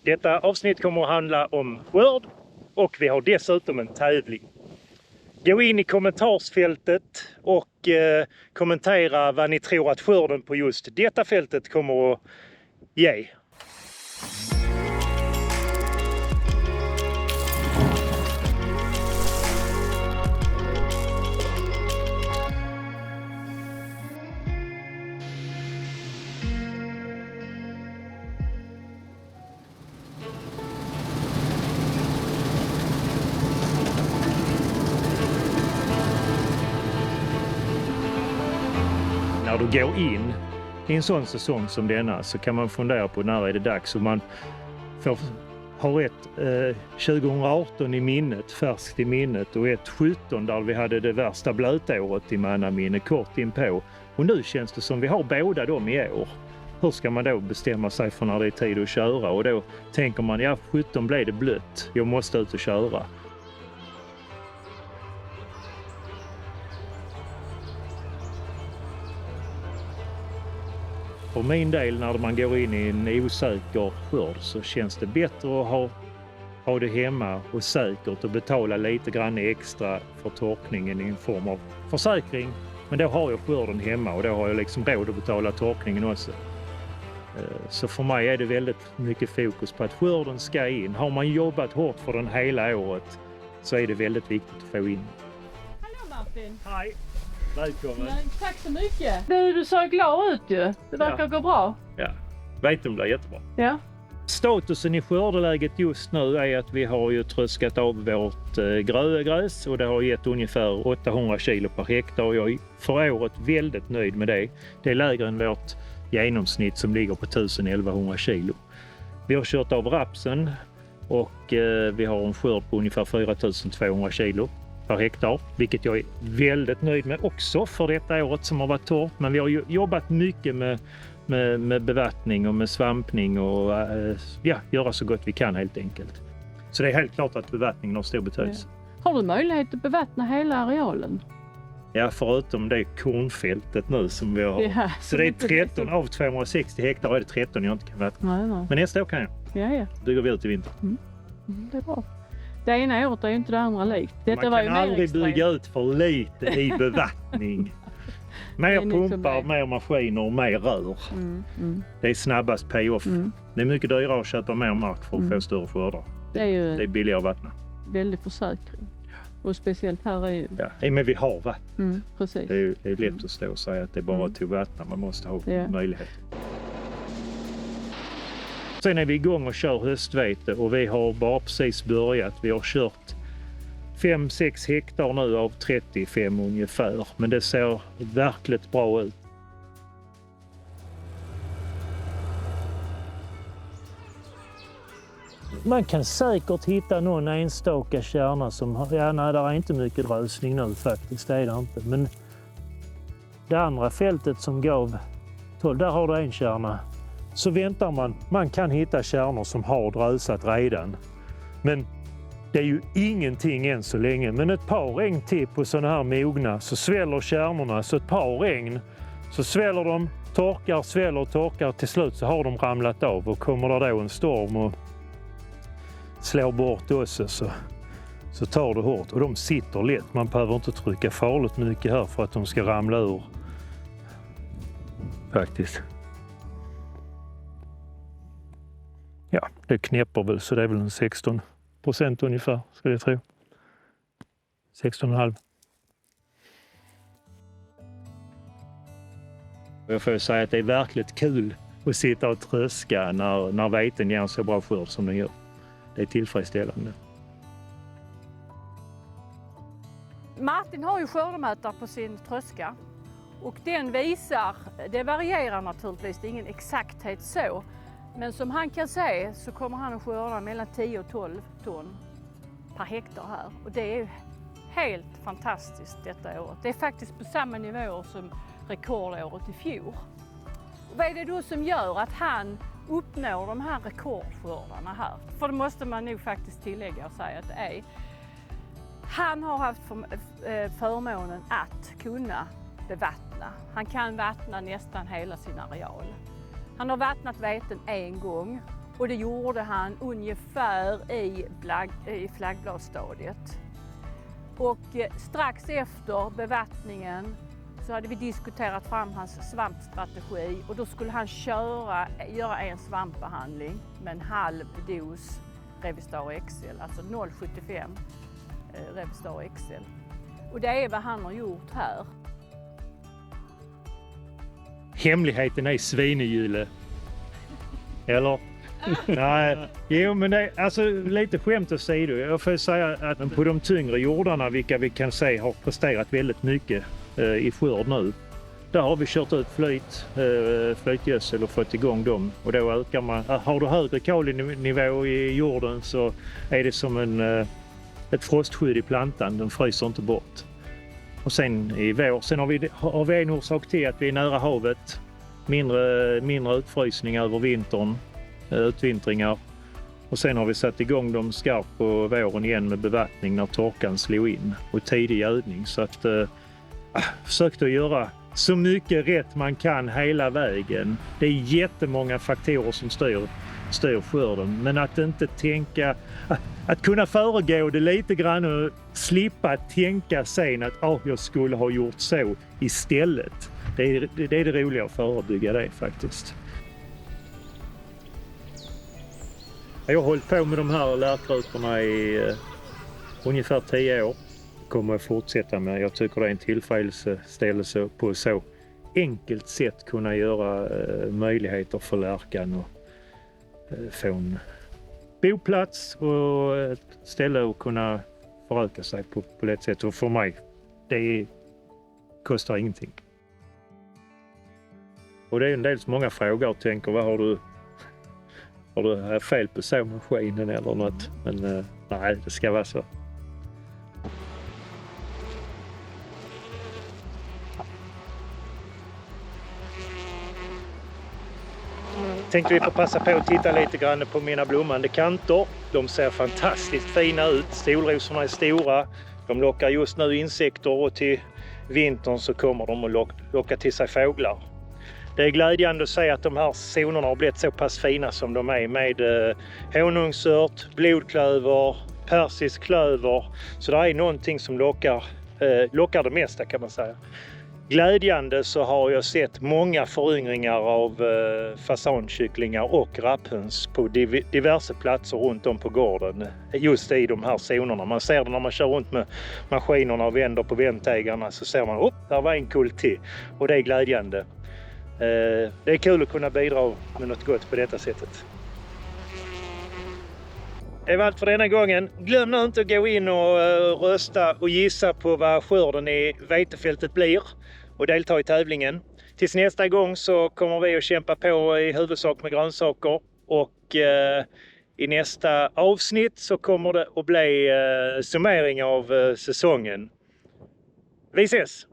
Detta avsnitt kommer att handla om skörd och vi har dessutom en tävling. Gå in i kommentarsfältet och kommentera vad ni tror att skörden på just detta fältet kommer att ge. När du går in i en sån säsong som denna så kan man fundera på när är det dags, och man får ha ett 2018 i minnet, färskt i minnet, och ett 17 där vi hade det värsta blötåret i mannaminne kort inpå, och nu känns det som vi har båda dem i år. Hur ska man då bestämma sig för när det är tid att köra? Och då tänker man, ja 17 blev det blött, jag måste ut och köra. För min del, när man går in i en osäker skörd, så känns det bättre att ha det hemma och säkert och betala lite grann extra för torkningen i en form av försäkring. Men då har jag skörden hemma och då har jag liksom råd att betala torkningen också. Så för mig är det väldigt mycket fokus på att skörden ska in. Har man jobbat hårt för den hela året så är det väldigt viktigt att få in. Hallå Martin! Hej! Välkommen! Tack så mycket! Du ser glad ut ju. Det verkar gå bra. Ja, vet du om det är jättebra. Ja. Statusen i skördeläget just nu är att vi har ju tröskat av vårt grögräs och det har gett ungefär 800 kilo per hektar. Jag är för året väldigt nöjd med det. Det är lägre än vårt genomsnitt som ligger på 1000-1100 kilo. Vi har kört av rapsen och vi har en skörd på ungefär 4200 kilo per hektar, vilket jag är väldigt nöjd med också för detta året som har varit torrt. Men vi har ju jobbat mycket med bevattning och med svampning och göra så gott vi kan helt enkelt. Så det är helt klart att bevattningen har stor betydelse. Ja. Har du möjlighet att bevattna hela arealen? Ja, förutom det kornfältet nu som vi har. Ja, så det är 13 av 260 hektar är det 13 jag inte kan vattna. Nej. Men nästa år kan jag. Ja. Bygger vi ut i vinter. Det är bra. Det ena året är ju inte det andra likt. Man kan aldrig bygga ut för lite i bevattning. Mer pumpar, mer maskiner och mer rör. Det är snabbast payoff. Det är mycket dyrare att köpa mer mark för att få större skördar. Det är billigare att vattna. Väldigt försäkring. Och speciellt här är ju... Ja, men vi har vatten. Precis. Det är lätt att stå och säga att det är bara till vattna. Man måste ha möjlighet. Sen är vi igång och kör höstvete och vi har bara precis börjat. Vi har kört 5-6 hektar nu av 35 ungefär. Men det ser verkligt bra ut. Man kan säkert hitta någon enstaka kärna som har... nej, där är inte mycket rösning nu faktiskt, det är det inte. Men det andra fältet som gav 12, där har du en kärna. Så väntar man kan hitta kärnor som har drösat redan. Men det är ju ingenting än så länge. Men ett par regn till på sådana här mogna så sväller kärnorna. Så ett par regn så sväller de, torkar, sväller och torkar. Till slut så har de ramlat av och kommer det då en storm och slår bort oss så tar det hårt. Och de sitter lätt. Man behöver inte trycka farligt mycket här för att de ska ramla ur. Faktiskt. Ja, det knäpper väl så det är väl en 16% ungefär, skulle jag tro. 16,5. Jag får säga att det är verkligt kul att sitta och tröska när veten ger en så bra skörd som den gör. Det är tillfredsställande. Martin har ju skördemätare på sin tröska och den visar, det varierar naturligtvis, det är ingen exakthet så. Men som han kan se så kommer han att skörda mellan 10 och 12 ton per hektar här. Och det är ju helt fantastiskt detta året. Det är faktiskt på samma nivå som rekordåret i fjol. Vad är det då som gör att han uppnår de här rekordskördarna här? För det måste man nog faktiskt tillägga och säga att det är. Han har haft förmånen att kunna bevattna. Han kan vattna nästan hela sin areal. Han har vattnat veten en gång Och det gjorde han ungefär i flaggbladsstadiet. Och strax efter bevattningen så hade vi diskuterat fram hans svampstrategi och då skulle han göra en svampbehandling med en halv dos Revystar XL, alltså 0,75 Revystar XL. Och det är vad han har gjort här. Hemligheten är svinehjulet. Eller? Nej, jo men det, alltså lite skämt åsido. Jag får säga att på de tyngre jordarna, vilka vi kan se har presterat väldigt mycket i skörd nu. Där har vi kört ut flytgödsel och fått igång dem. Och då ökar man. Har du högre kolinivå i jorden så är det som ett frostskydd i plantan. Den fryser inte bort. Och sen i vår, sen har vi en orsak till att vi är nära havet. Mindre utfrysning över vintern. Utvintringar. Och sen har vi satt igång dem skarpt på våren igen med bevattning när torkan slog in. Och tidig gödning. Så att försökte att göra så mycket rätt man kan hela vägen. Det är jättemånga faktorer som styr skörden. Men att inte tänka, att kunna föregå det lite grann och slippa tänka sen att jag skulle ha gjort så istället. Det är det roliga att förebygga det faktiskt. Jag har hållit på med de här lärkrutorna i ungefär 10 år. Kommer att fortsätta med. Jag tycker det är en tillfredsställelse på så enkelt sätt kunna göra möjligheter för lärkan och få en boplats och ett ställe att kunna föröka sig på lätt sätt. Och för mig, det kostar ingenting. Och det är en del som många frågar och tänker, vad har du fel på såmaskinen eller något? Men nej, det ska vara så. Tänkte vi får passa på att titta lite grann på mina blommande kanter. De ser fantastiskt fina ut. Stolrosorna är stora. De lockar just nu insekter och till vintern så kommer de att locka till sig fåglar. Det är glädjande att se att de här zonerna har blivit så pass fina som de är med honungsört, blodklöver, persisk klöver. Så det är någonting som lockar det mesta kan man säga. Glädjande så har jag sett många föryngringar av fasankycklingar och rapphöns på diverse platser runt om på gården. Just i de här zonerna. Man ser det när man kör runt med maskinerna och vänder på vändtägarna så ser man, där var en kull till. Och det är glädjande. Det är kul att kunna bidra med något gott på detta sättet. Det var allt för denna gången. Glöm nu inte att gå in och rösta och gissa på vad skörden i vetefältet blir och delta i tävlingen. Tills nästa gång så kommer vi att kämpa på i huvudsak med grönsaker och i nästa avsnitt så kommer det att bli summering av säsongen. Vi ses!